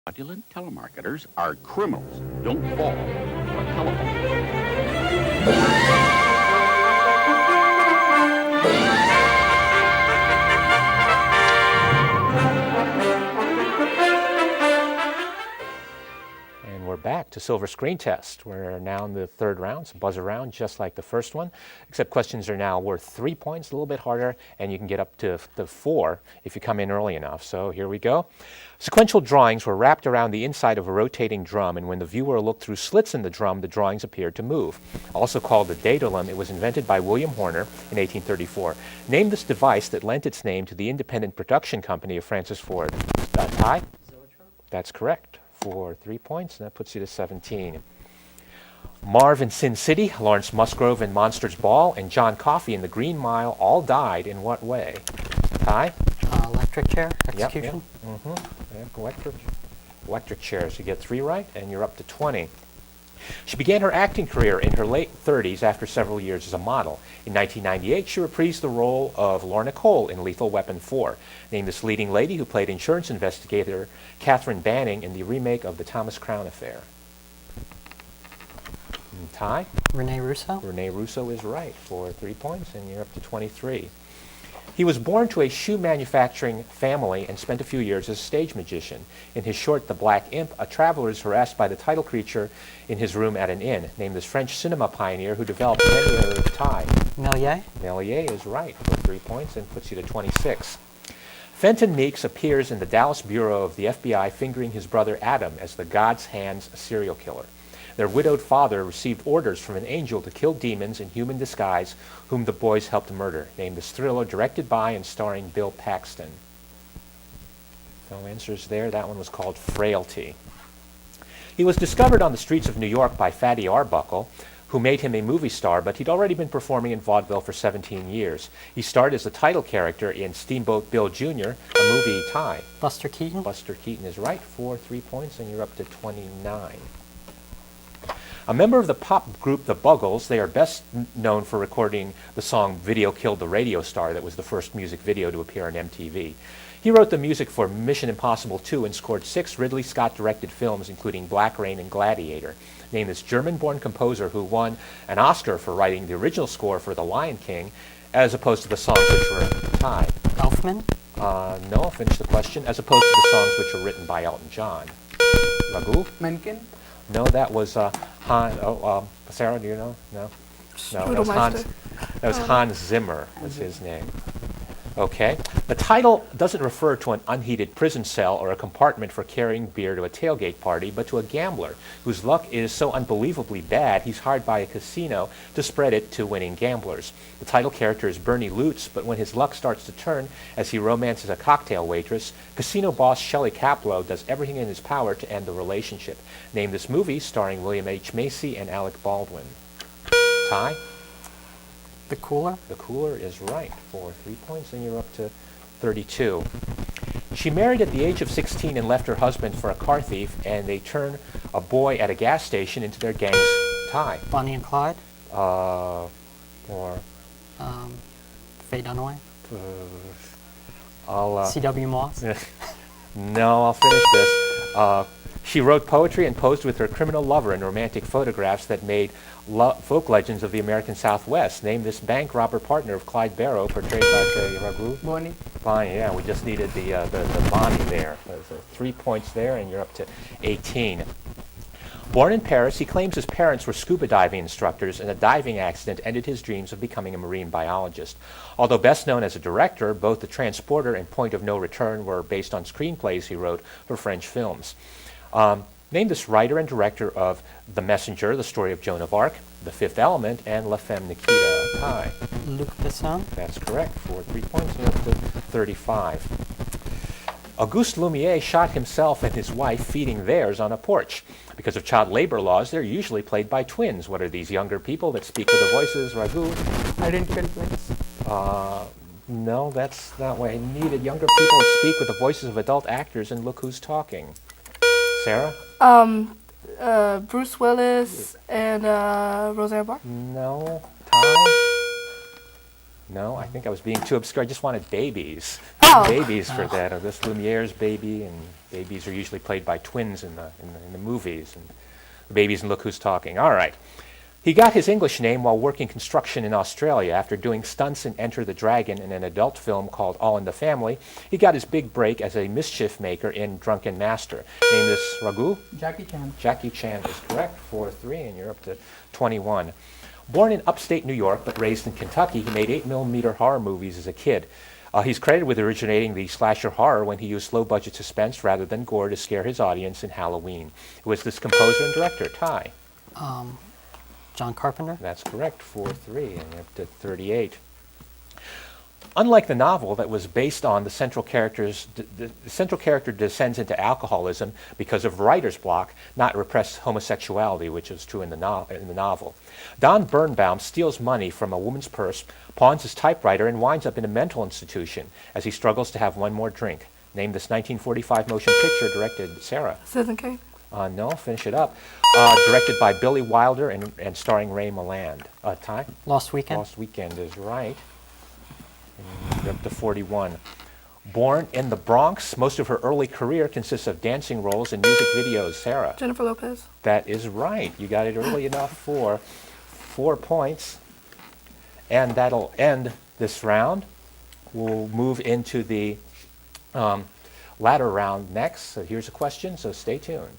Fraudulent telemarketers are criminals. Don't fall for a telephone. And we're back to Silver Screen Test. We're now in the third round, some buzzer round, just like the first one, except questions are now worth 3 points, a little bit harder, and you can get up to the 4 if you come in early enough. So here we go. Sequential drawings were wrapped around the inside of a rotating drum, and when the viewer looked through slits in the drum, the drawings appeared to move. Also called the daedalum, it was invented by William Horner in 1834. Name this device that lent its name to the independent production company of Francis Ford. Ty? That's correct. For 3 points, and that puts you to 17. Marv in Sin City, Lawrence Musgrove in Monsters Ball, and John Coffey in The Green Mile all died in what way? Ty? Electric chair execution. Yep. Electric chairs. You get 3 right, and you're up to 20. She began her acting career in her late 30s after several years as a model. In 1998, she reprised the role of Lorna Cole in Lethal Weapon 4. Named this leading lady who played insurance investigator Catherine Banning in the remake of The Thomas Crown Affair. Ty? Rene Russo. Rene Russo is right for 3 points, and you're up to 23. He was born to a shoe manufacturing family and spent a few years as a stage magician. In his short The Black Imp, a traveler is harassed by the title creature in his room at an inn. Named this French cinema pioneer who developed many other Thai. Méliès. Méliès is right for 3 points and puts you to 26. Fenton Meeks appears in the Dallas Bureau of the FBI fingering his brother Adam as the God's Hands serial killer. Their widowed father received orders from an angel to kill demons in human disguise whom the boys helped murder. Named this thriller directed by and starring Bill Paxton. No answers there. That one was called Frailty. He was discovered on the streets of New York by Fatty Arbuckle, who made him a movie star, but he'd already been performing in vaudeville for 17 years. He starred as the title character in Steamboat Bill Jr., a movie tie. Buster Keaton. Buster Keaton is right for 3 points, and you're up to 29. A member of the pop group The Buggles, they are best known for recording the song Video Killed the Radio Star that was the first music video to appear on MTV. He wrote the music for Mission Impossible 2 and scored 6 Ridley Scott-directed films, including Black Rain and Gladiator. Named this German-born composer who won an Oscar for writing the original score for The Lion King, as opposed to the songs which were tied. Elfman. No, I'll finish the question. As opposed to the songs which were written by Elton John. Raghu? Menken? No, that was Sarah, do you know? No? No, that was Hans Zimmer, was his name. Okay. The title doesn't refer to an unheated prison cell or a compartment for carrying beer to a tailgate party, but to a gambler whose luck is so unbelievably bad he's hired by a casino to spread it to winning gamblers. The title character is Bernie Lutz, but when his luck starts to turn as he romances a cocktail waitress, casino boss Shelley Caplow does everything in his power to end the relationship. Name this movie starring William H. Macy and Alec Baldwin. Ty? The Cooler. The Cooler is right for 3 points, and you're up to 32. She married at the age of 16 and left her husband for a car thief, and they turn a boy at a gas station into their gang's tie. Bonnie and Clyde. Or Faye Dunaway. I'll C.W. Moss. No, I'll finish this. She wrote poetry and posed with her criminal lover in romantic photographs that made folk legends of the American Southwest. Name this bank robber partner of Clyde Barrow, portrayed by Raghu. Bonnie. Bonnie, yeah, we just needed the Bonnie there. There's 3 points there, and you're up to 18. Born in Paris, he claims his parents were scuba diving instructors, and a diving accident ended his dreams of becoming a marine biologist. Although best known as a director, both The Transporter and Point of No Return were based on screenplays he wrote for French films. Named this writer and director of The Messenger, The Story of Joan of Arc, The Fifth Element, and La Femme Nikita. Hi. Luc Besson. That's correct for 3 points, and up to 35. Auguste Lumiere shot himself and his wife feeding theirs on a porch. Because of child labor laws, they're usually played by twins. What are these younger people that speak with the voices? Raghu? Identical twins. No, that's not what I needed. Younger people that speak with the voices of adult actors, and look who's talking. Sarah? Bruce Willis and Roseanne Barr. No. Ty? No, I think I was being too obscure. I just wanted babies. Oh. babies for that. This Lumiere's baby, and babies are usually played by twins in the movies. And the babies in Look Who's Talking. All right. He got his English name while working construction in Australia. After doing stunts in Enter the Dragon and an adult film called All in the Family, he got his big break as a mischief maker in Drunken Master. Name this Raghu? Jackie Chan. Jackie Chan is correct, 4-3, and you're up to 21. Born in upstate New York but raised in Kentucky, he made 8mm horror movies as a kid. He's credited with originating the slasher horror when he used low-budget suspense rather than gore to scare his audience in Halloween. Who was this composer and director? Ty? John Carpenter. That's correct, 4-3, and you're up to 38. Unlike the novel that was based on the central character descends into alcoholism because of writer's block, not repressed homosexuality, which is true in the novel. Don Birnbaum steals money from a woman's purse, pawns his typewriter, and winds up in a mental institution as he struggles to have one more drink. Name this 1945 motion picture directed, Sarah. Citizen Kane. No, finish it up. Directed by Billy Wilder and starring Ray Milland. Ty? Lost Weekend. Lost Weekend is right. And you're up to 41. Born in the Bronx, most of her early career consists of dancing roles in music videos. Sarah? Jennifer Lopez. That is right. You got it early enough for 4 points. And that'll end this round. We'll move into the latter round next. So here's a question, so stay tuned.